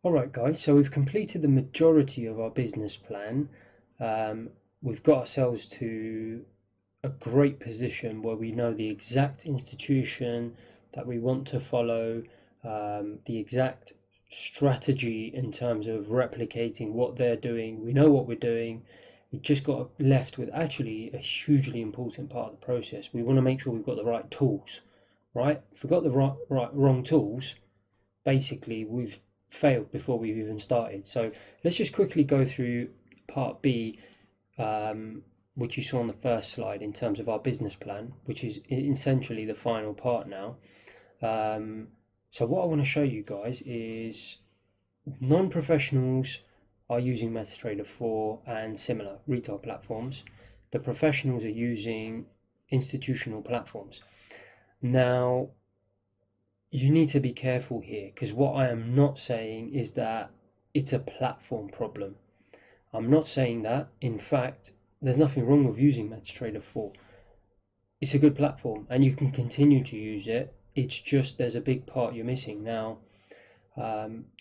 Alright guys, so we've completed the majority of our business plan. Um, we've got ourselves to a great position where we know the exact institution that we want to follow, the exact strategy in terms of replicating what they're doing. We know what we're doing. We just got left with actually a hugely important part of the process. We want to make sure we've got the right tools, right? If we've got the wrong tools, basically we've failed before we've even started. So let's just quickly go through part B, which you saw on the first slide in terms of our business plan, which is essentially the final part now. So what I want to show you guys is non-professionals are using MetaTrader 4 and similar retail platforms. The professionals are using institutional platforms. Now, you need to be careful here, because what I am not saying is that it's a platform problem. I'm not saying that. In fact, there's nothing wrong with using MetaTrader 4. It's a good platform and you can continue to use it. It's just there's a big part you're missing. Now,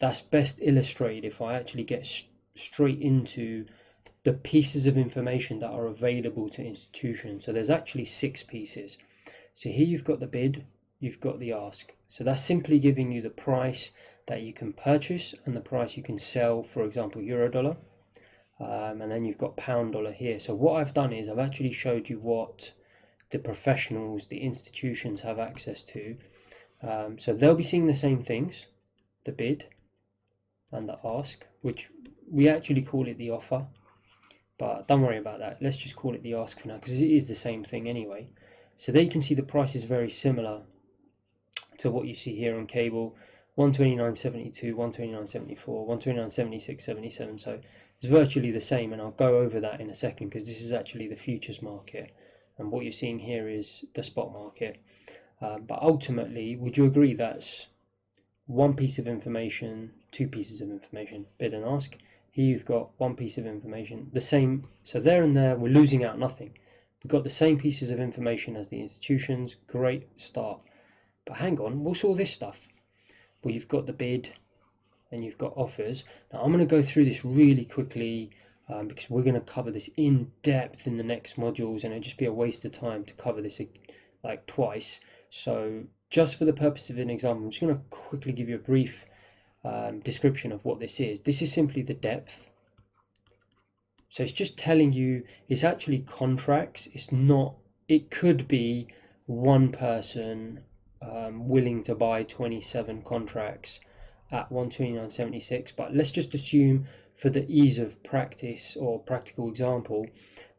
that's best illustrated if I actually get straight into the pieces of information that are available to institutions. So there's actually 6 pieces. So here you've got the bid, you've got the ask. So that's simply giving you the price that you can purchase and the price you can sell, for example, euro dollar. And then you've got pound dollar here. So what I've done is I've actually showed you what the professionals, the institutions have access to. So they'll be seeing the same things, the bid and the ask, which we actually call it the offer. But don't worry about that. Let's just call it the ask for now, because it is the same thing anyway. So there you can see the price is very similar to what you see here on cable, 129.72, 129.74, 129.76.77. So it's virtually the same, and I'll go over that in a second because this is actually the futures market, and what you're seeing here is the spot market. But ultimately, would you agree that's one piece of information, 2 pieces of information, bid and ask? Here you've got 1 piece of information, the same. So there and there, we're losing out nothing. We've got the same pieces of information as the institutions. Great start. But hang on, what's all this stuff? Well, you've got the bid and you've got offers. Now I'm going to go through this really quickly because we're going to cover this in depth in the next modules, and it'd just be a waste of time to cover this like twice. So just for the purpose of an example, I'm just going to quickly give you a brief description of what this is. This is simply the depth. So it's just telling you it's actually contracts. It's not, it could be one person willing to buy 27 contracts at 129.76, but let's just assume for the ease of practice or practical example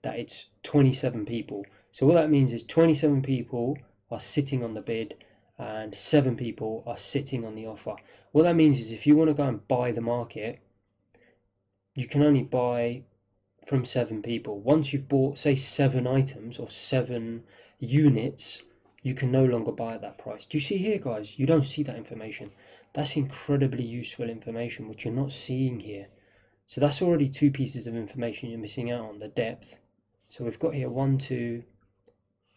that it's 27 people. So what that means is 27 people are sitting on the bid and 7 people are sitting on the offer. What that means is if you want to go and buy the market, you can only buy from 7 people. Once you've bought, say, 7 items or 7 units, you can no longer buy at that price. Do you see here, guys? You don't see that information. That's incredibly useful information, which you're not seeing here. So that's already 2 pieces of information you're missing out on, the depth. So we've got here 1, 2,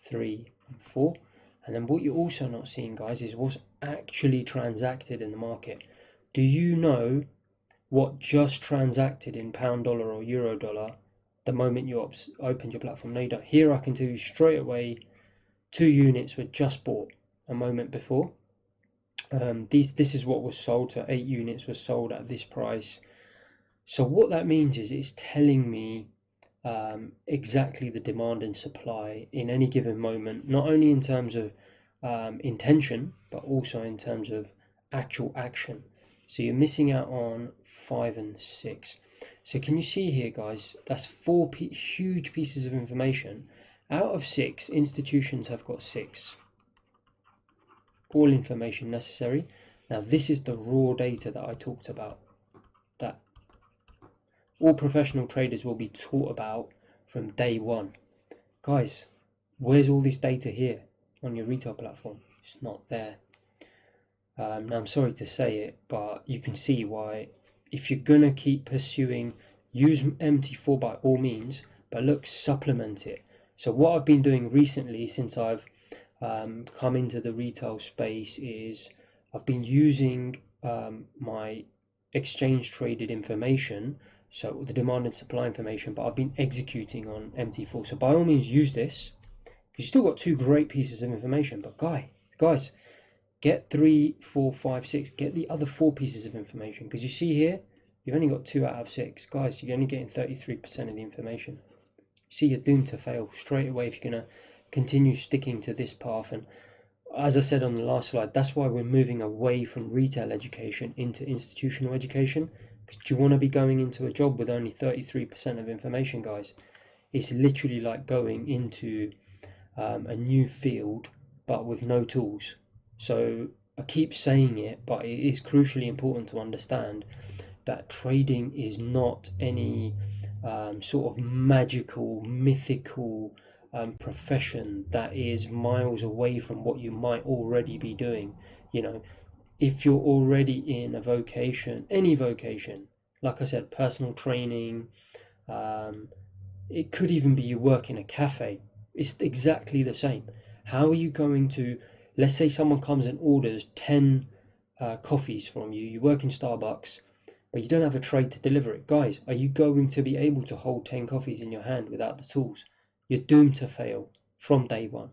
3, and 4. And then what you're also not seeing, guys, is what's actually transacted in the market. Do you know what just transacted in pound dollar or euro dollar the moment you opened your platform? No, you don't. Here I can tell you straight away 2 units were just bought a moment before. This is what was sold, so 8 units were sold at this price. So what that means is it's telling me exactly the demand and supply in any given moment, not only in terms of intention, but also in terms of actual action. So you're missing out on 5 and 6. So can you see here, guys, that's 4 huge pieces of information. Out of 6, institutions have got 6. All information necessary. Now this is the raw data that I talked about, that all professional traders will be taught about from day one. Guys, where's all this data here on your retail platform? It's not there. Now I'm sorry to say it, but you can see why. If you're gonna keep pursuing, use MT4 by all means, but look, supplement it. So what I've been doing recently since I've come into the retail space is I've been using my exchange traded information, so the demand and supply information, but I've been executing on MT4. So by all means use this, because you still got two great pieces of information. But guys, get 3, 4, 5, 6, get the other 4 pieces of information, because you see here, you've only got 2 out of 6. Guys, you're only getting 33% of the information. You see, you're doomed to fail straight away if you're going to continue sticking to this path. And as I said on the last slide, that's why we're moving away from retail education into institutional education. Because do you want to be going into a job with only 33% of information, guys? It's literally like going into a new field but with no tools. So I keep saying it, but it is crucially important to understand that trading is not any sort of magical, mythical profession that is miles away from what you might already be doing. You know, if you're already in a vocation, any vocation, like I said, personal training, it could even be you work in a cafe. It's exactly the same. How are you going to, let's say someone comes and orders 10 coffees from you, you work in Starbucks, but you don't have a tray to deliver it. Guys, are you going to be able to hold 10 coffees in your hand without the tools? You're doomed to fail from day one.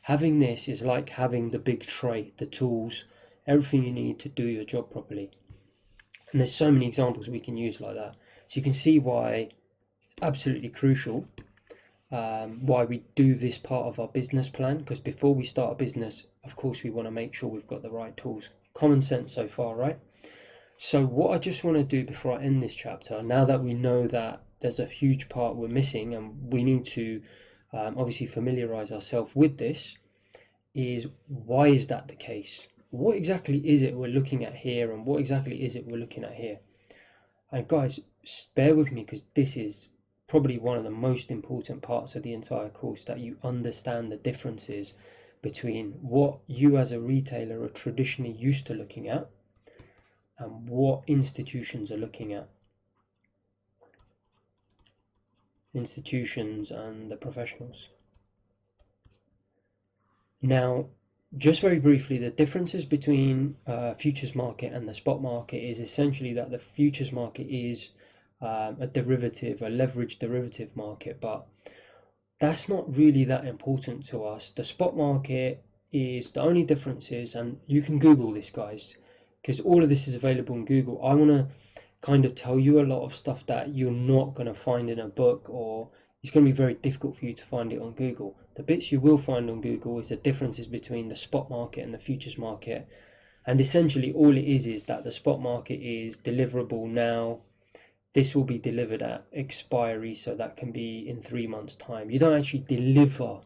Having this is like having the big tray, the tools, everything you need to do your job properly. And there's so many examples we can use like that. So you can see why it's absolutely crucial why we do this part of our business plan, because before we start a business, of course, we want to make sure we've got the right tools. Common sense so far, right? So what I just want to do before I end this chapter, now that we know that there's a huge part we're missing and we need to obviously familiarize ourselves with this, is why is that the case? What exactly is it we're looking at here, and what exactly is it we're looking at here? And guys, bear with me, because this is probably one of the most important parts of the entire course, that you understand the differences between what you as a retailer are traditionally used to looking at and what institutions are looking at. Institutions and the professionals. Now, just very briefly, the differences between futures market and the spot market is essentially that the futures market is a derivative, a leveraged derivative market, but that's not really that important to us. The spot market is, the only difference is, and you can Google this, guys, because all of this is available in Google. I want to kind of tell you a lot of stuff that you're not going to find in a book, or it's going to be very difficult for you to find it on Google. The bits you will find on Google is the differences between the spot market and the futures market. And essentially all it is that the spot market is deliverable now. This will be delivered at expiry, so that can be in 3 months' time. You don't actually deliver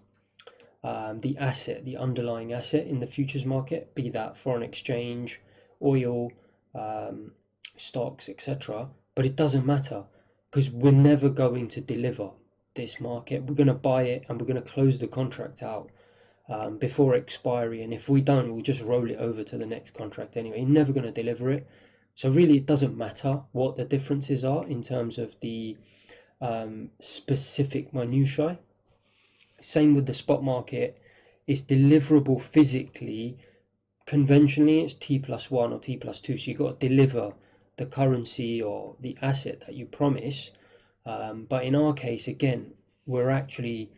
the asset, the underlying asset in the futures market, be that foreign exchange, oil, stocks, etc. But it doesn't matter, because we're never going to deliver this market. We're going to buy it and we're going to close the contract out before expiry, and if we don't, we'll just roll it over to the next contract anyway. You're never going to deliver it. So really it doesn't matter what the differences are in terms of the specific minutiae. Same with the spot market. It's deliverable physically. Conventionally it's T+1 or T+2, so you've got to deliver the currency or the asset that you promise. But in our case, again, we're actually,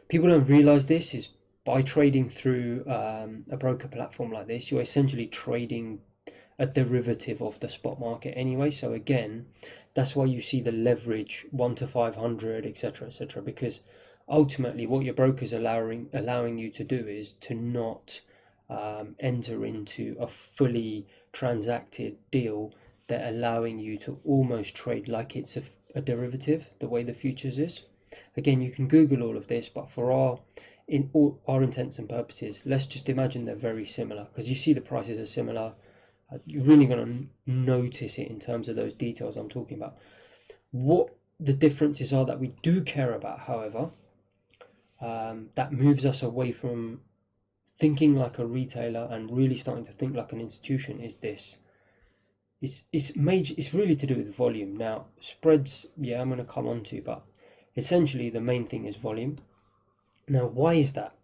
people don't realize this, is by trading through a broker platform like this, you're essentially trading a derivative of the spot market anyway. So again, that's why you see the leverage 1 to 500, etc., etc., because ultimately what your broker is allowing you to do is to not enter into a fully transacted deal. They're allowing you to almost trade like it's a derivative, the way the futures is. Again, you can Google all of this, but for our intents and purposes, let's just imagine they're very similar, because you see the prices are similar. You're really going to notice it in terms of those details I'm talking about. What the differences are that we do care about, however, that moves us away from thinking like a retailer and really starting to think like an institution, is this. It's really to do with volume. Now, spreads, yeah, I'm going to come on to, but essentially the main thing is volume. Now, why is that?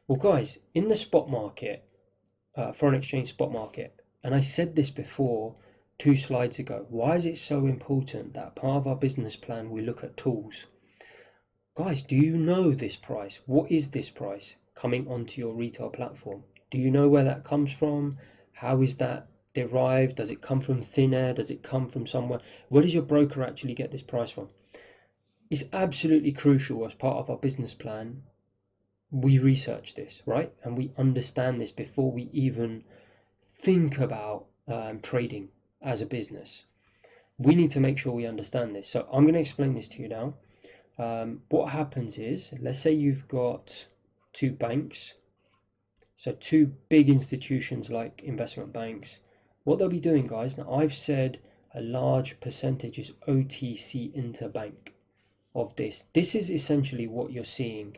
Well, guys, in the spot market, foreign exchange spot market, and I said this before, 2 slides ago. Why is it so important that part of our business plan we look at tools? Guys, do you know this price? What is this price coming onto your retail platform? Do you know where that comes from? How is that derived? Does it come from thin air? Does it come from somewhere? Where does your broker actually get this price from? It's absolutely crucial as part of our business plan. We research this, right? And we understand this before we even think about trading as a business. We need to make sure we understand this. So I'm going to explain this to you now. What happens is, let's say you've got 2 banks, so 2 big institutions like investment banks. What they'll be doing, guys, now I've said a large percentage is OTC interbank of this. This is essentially what you're seeing.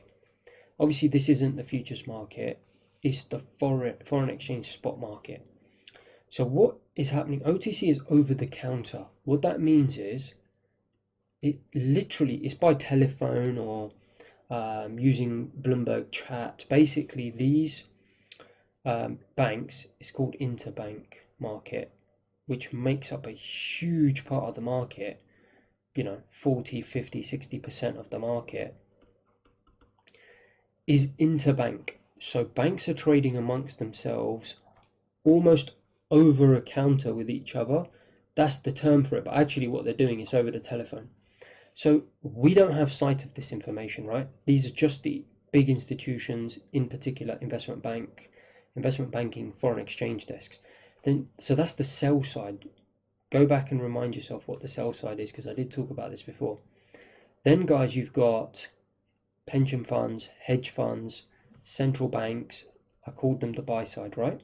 Obviously, this isn't the futures market, it's the foreign exchange spot market. So what is happening? OTC is over the counter. What that means is it literally is by telephone or using Bloomberg chat. Basically, these banks is called interbank market, which makes up a huge part of the market. 40, 50, 60% of the market is interbank. So banks are trading amongst themselves almost over a counter with each other. That's the term for it, but actually what they're doing is over the telephone. So we don't have sight of this information, right? These are just the big institutions, in particular investment banking, foreign exchange desks. So that's the sell side. Go back and remind yourself what the sell side is, because I did talk about this before. Then, guys, you've got pension funds, hedge funds, central banks. I called them the buy side, right?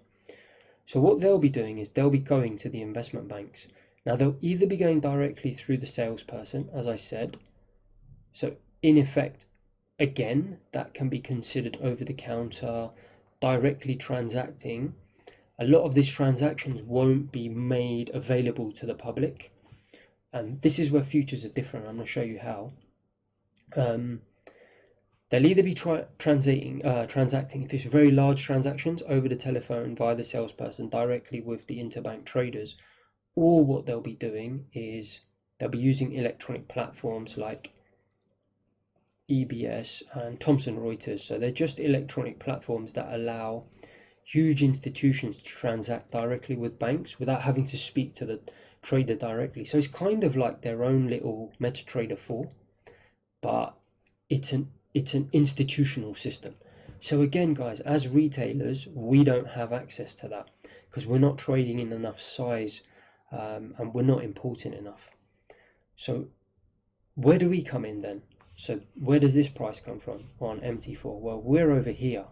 So what they'll be doing is they'll be going to the investment banks. Now they'll either be going directly through the salesperson, as I said. So in effect, again, that can be considered over the counter, directly transacting. A lot of these transactions won't be made available to the public. And this is where futures are different. I'm going to show you how. They'll either be transacting if it's very large transactions over the telephone via the salesperson directly with the interbank traders, or what they'll be doing is they'll be using electronic platforms like EBS and Thomson Reuters. So they're just electronic platforms that allow huge institutions to transact directly with banks without having to speak to the trader directly. So it's kind of like their own little MetaTrader 4, but it's an institutional system. So again, guys, as retailers, we don't have access to that because we're not trading in enough size, and we're not important enough. So where do we come in then? So where does this price come from on MT4? Well, we're over here.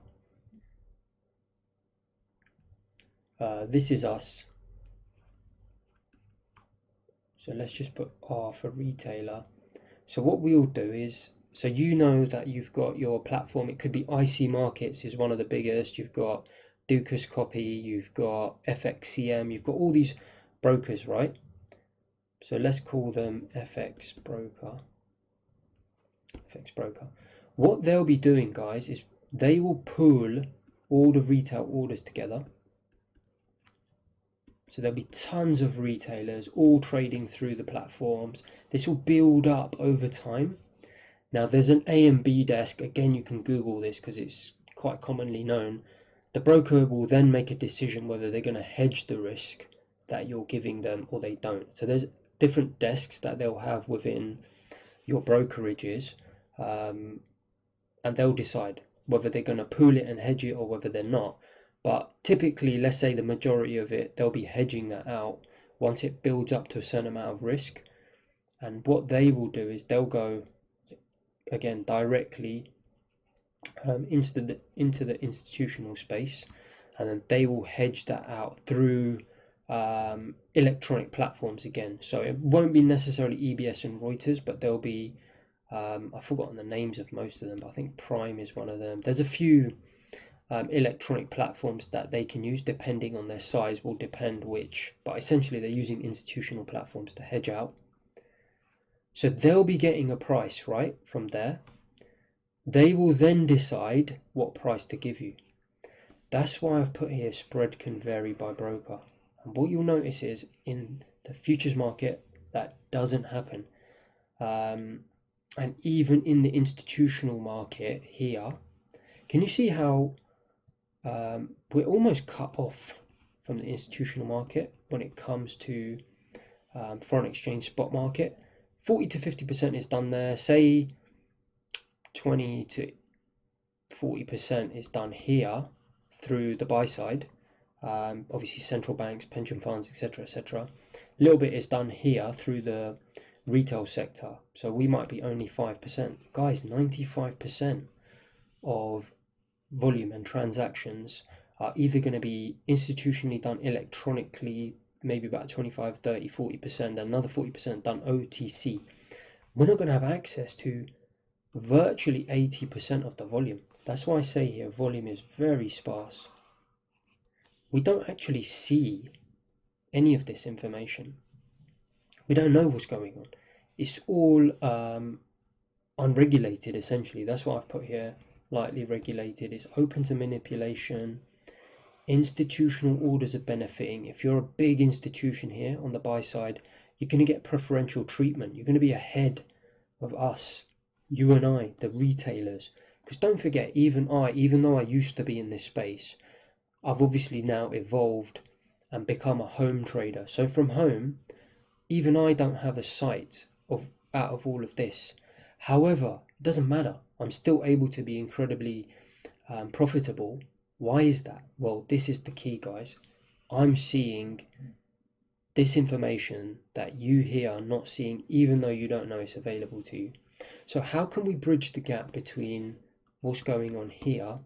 This is us. So let's just put R for retailer. So what we'll do is, so you know that you've got your platform. It could be IC Markets is one of the biggest. You've got Dukas Copy, you've got FXCM, you've got all these brokers, right? So let's call them FX Broker. What they'll be doing, guys, is they will pool all the retail orders together. So there'll be tons of retailers all trading through the platforms. This will build up over time. Now there's an A and B desk. Again, you can Google this because it's quite commonly known. The broker will then make a decision whether they're going to hedge the risk that you're giving them or they don't. So there's different desks that they'll have within your brokerages, and they'll decide whether they're going to pool it and hedge it or whether they're not. But typically, let's say the majority of it, they'll be hedging that out once it builds up to a certain amount of risk. And what they will do is they'll go, again, directly into the institutional space, and then they will hedge that out through electronic platforms again. So it won't be necessarily EBS and Reuters, but there'll be, I've forgotten the names of most of them, but I think Prime is one of them. There's a few electronic platforms that they can use depending on their size, will depend which, but essentially they're using institutional platforms to hedge out. So they'll be getting a price right from there. They will then decide what price to give you. That's why I've put here spread can vary by broker. And what you'll notice is in The futures market, that doesn't happen. And even in the institutional market here, can you see how we're almost cut off from the institutional market when it comes to foreign exchange spot market? 40 to 50% is done there. Say 20 to 40% is done here through the buy side. Obviously central banks, pension funds, etc., etc. A little bit is done here through the retail sector, so we might be only 5%. Guys, 95% of volume and transactions are either going to be institutionally done electronically, maybe about 25, 30, 40%, another 40% done OTC. We're not going to have access to virtually 80% of the volume. That's why I say here volume is very sparse. We don't actually see any of this information. We don't know what's going on. It's all unregulated, essentially. That's what I've put here, lightly regulated. It's open to manipulation. Institutional orders are benefiting. If you're a big institution here on the buy side, you're going to get preferential treatment. You're going to be ahead of us, you and I, the retailers. Because don't forget, even though I used to be in this space, I've obviously now evolved and become a home trader. So from home, even I don't have a sight of out of all of this. However, it doesn't matter. I'm still able to be incredibly profitable. Why is that? Well, this is the key, guys. I'm seeing this information that you here are not seeing, even though you don't know it's available to you. So how can we bridge the gap between what's going on here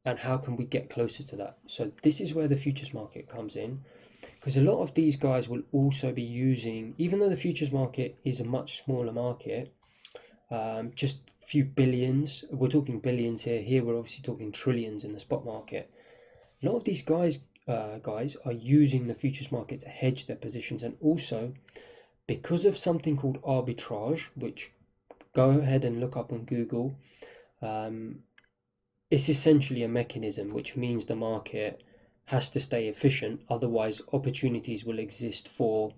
and how can we get closer to that? So this is where the futures market comes in, because a lot of these guys will also be using, even though the futures market is a much smaller market, just a few billions, we're talking billions here we're obviously talking trillions in the spot market. A lot of these guys are using the futures market to hedge their positions, and also because of something called arbitrage, which go ahead and look up on Google. It's essentially a mechanism which means the market has to stay efficient, otherwise opportunities will exist for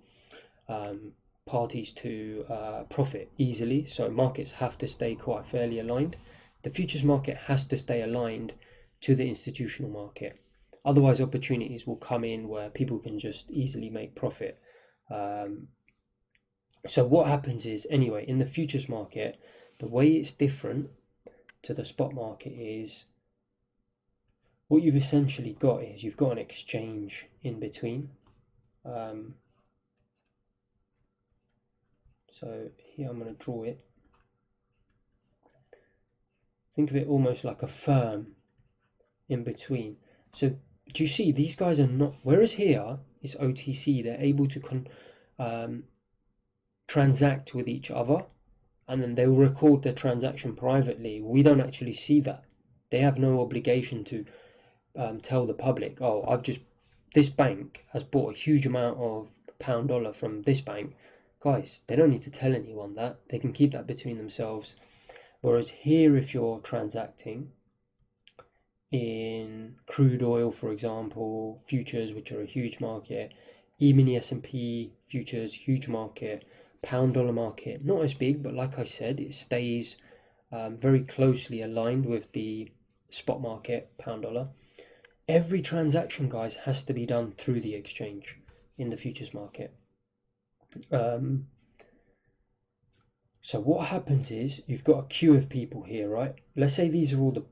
parties to profit easily. So markets have to stay quite fairly aligned. The futures market has to stay aligned to the institutional market, otherwise opportunities will come in where people can just easily make profit. So what happens is, anyway, in the futures market, the way it's different to the spot market is what you've essentially got is you've got an exchange in between. So here I'm going to draw it. Think of it almost like a firm in between. So do you see these guys are not, whereas here is OTC, they're able to transact with each other, and then they'll record their transaction privately. We don't actually see that. They have no obligation to tell the public, oh, this bank has bought a huge amount of pound dollar from this bank. Guys, they don't need to tell anyone that. They can keep that between themselves. Whereas here, if you're transacting in crude oil, for example, futures, which are a huge market, E-mini S&P futures, huge market, pound dollar market, not as big, but like I said, it stays very closely aligned with the spot market, pound dollar. Every transaction, guys, has to be done through the exchange in the futures market. So what happens is you've got a queue of people here, right? Let's say these are all the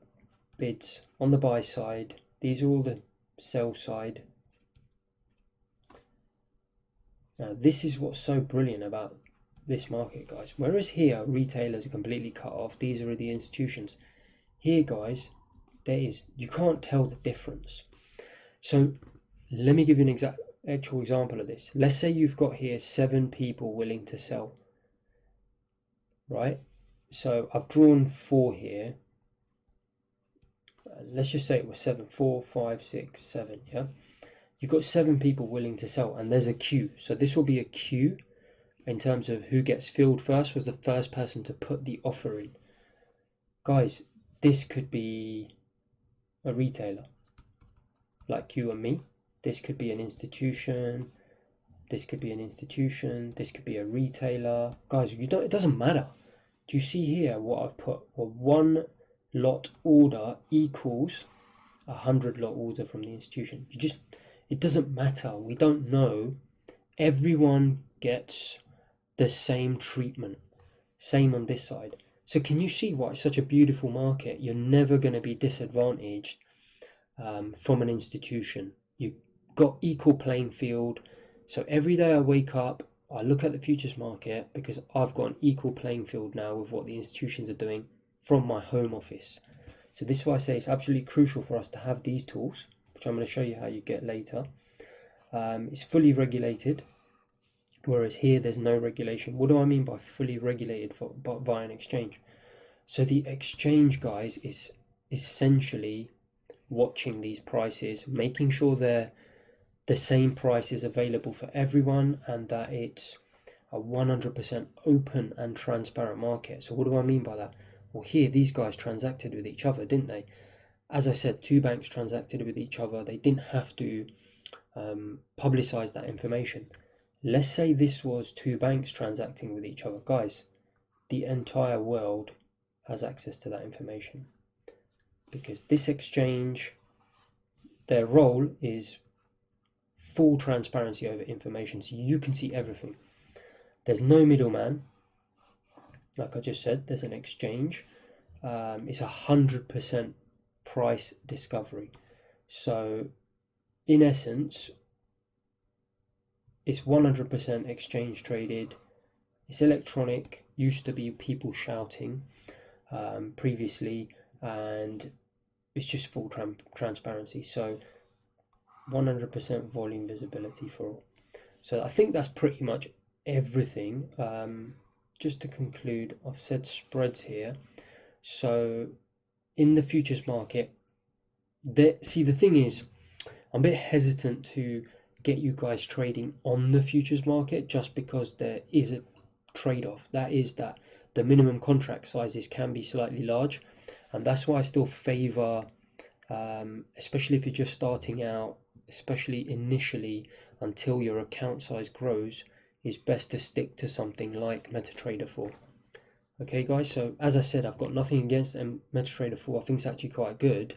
bids on the buy side. These are all the sell side. Now, this is what's so brilliant about this market, guys. Whereas here, retailers are completely cut off. These are the institutions. Here, guys, you can't tell the difference. So let me give you an actual example of this. Let's say you've got here 7 people willing to sell, right? So I've drawn 4 here. Let's just say it was 7, 4, 5, 6, 7, yeah? You've got 7 people willing to sell, and there's a queue. So this will be a queue in terms of who gets filled first, was the first person to put the offer in. Guys, this could be a retailer like you and me. This could be an institution. This could be an institution. This could be a retailer. Guys, you don't. It doesn't matter. Do you see here what I've put? Well, 1 lot order equals 100 lot order from the institution. It doesn't matter. We don't know. Everyone gets the same treatment. Same on this side. So can you see why it's such a beautiful market? You're never going to be disadvantaged from an institution. You've got equal playing field. So every day I wake up, I look at the futures market because I've got an equal playing field now with what the institutions are doing from my home office. So this is why I say it's absolutely crucial for us to have these tools, which I'm going to show you how you get later. It's fully regulated, whereas here there's no regulation. What do I mean by fully regulated by an exchange? So the exchange, guys, is essentially watching these prices, making sure they're the same price is available for everyone, and that it's a 100% open and transparent market. So what do I mean by that? Well, here these guys transacted with each other, didn't they? As I said, 2 banks transacted with each other. They didn't have to publicize that information. Let's say this was 2 banks transacting with each other. Guys, the entire world has access to that information, because this exchange, their role is full transparency over information, so you can see everything. There's no middleman. Like I just said, there's an exchange. It's 100% price discovery. So in essence, it's 100% exchange traded. It's electronic. Used to be people shouting previously, and it's just full transparency. So 100% volume visibility for all. So I think that's pretty much everything. Just to conclude, I've said spreads here. So in the futures market, the thing is, I'm a bit hesitant to get you guys trading on the futures market, just because there is a trade-off. That is that the minimum contract sizes can be slightly large, and that's why I still favor, especially if you're just starting out, especially initially, until your account size grows, is best to stick to something like MetaTrader 4. Okay guys, so as I said, I've got nothing against MetaTrader 4. I think it's actually quite good.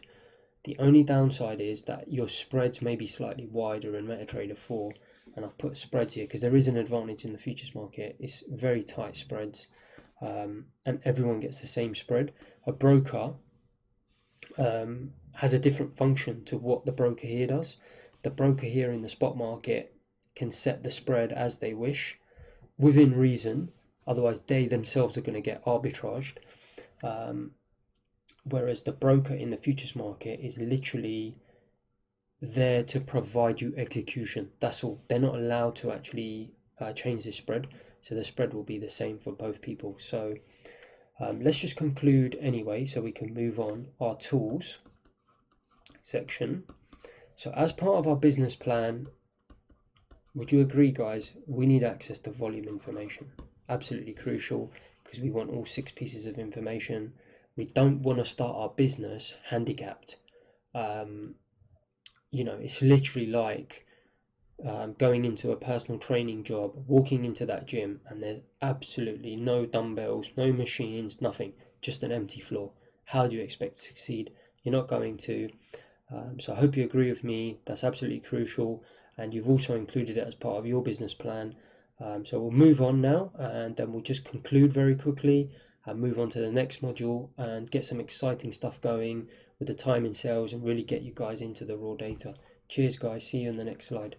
The only downside is that your spreads may be slightly wider in MetaTrader 4, and I've put spreads here because there is an advantage in the futures market. It's very tight spreads, and everyone gets the same spread. A broker has a different function to what the broker here does. The broker here in the spot market can set the spread as they wish, within reason, otherwise they themselves are going to get arbitraged. Whereas the broker in the futures market is literally there to provide you execution. That's all. They're not allowed to actually change the spread, so the spread will be the same for both people. So let's just conclude anyway, so we can move on. Our tools section. So as part of our business plan, would you agree, guys, we need access to volume information? Absolutely crucial, because we want all 6 pieces of information. We don't want to start our business handicapped. You know, it's literally like going into a personal training job, walking into that gym, and there's absolutely no dumbbells, no machines, nothing, just an empty floor. How do you expect to succeed? You're not going to. So I hope you agree with me. That's absolutely crucial, and you've also included it as part of your business plan. So we'll move on now, and then we'll just conclude very quickly and move on to the next module and get some exciting stuff going with the timing sales and really get you guys into the raw data. Cheers guys, see you in the next slide.